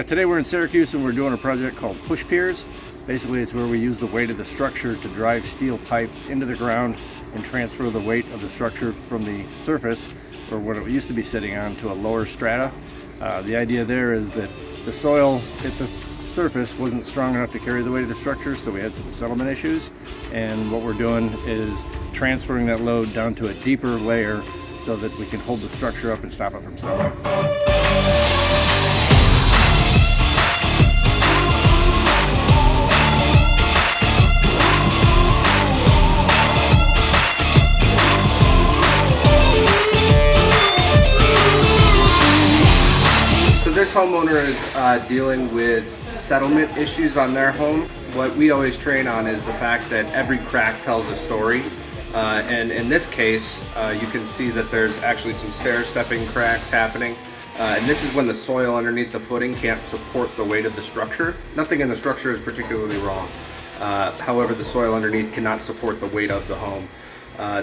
Today we're in Syracuse and we're doing a project called push piers. Basically it's where we use the weight of the structure to drive steel pipe into the ground and transfer the weight of the structure from the surface, or what it used to be sitting on, to a lower strata. The idea there is that the soil at the surface wasn't strong enough to carry the weight of the structure, so we had some settlement issues, and what we're doing is transferring that load down to a deeper layer so that we can hold the structure up and stop it from settling. This homeowner is dealing with settlement issues on their home. What we always train on is the fact that every crack tells a story. And in this case, you can see that there's actually some stair-stepping cracks happening. And this is when the soil underneath the footing can't support the weight of the structure. Nothing in the structure is particularly wrong. However, the soil underneath cannot support the weight of the home.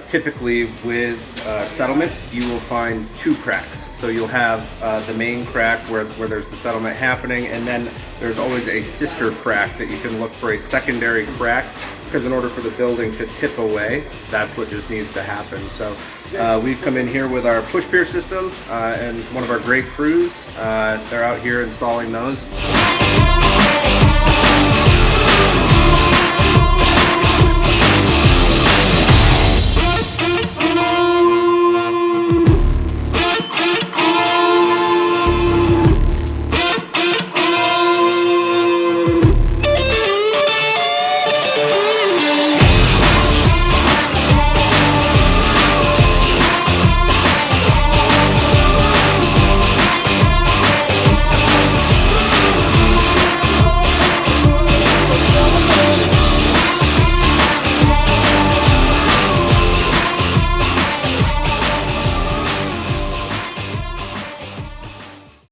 Typically with settlement, you will find two cracks. So you'll have the main crack where there's the settlement happening, and then there's always a sister crack that you can look for, a secondary crack, because in order for the building to tip away, that's what just needs to happen. So we've come in here with our push pier system and one of our great crews. They're out here installing those.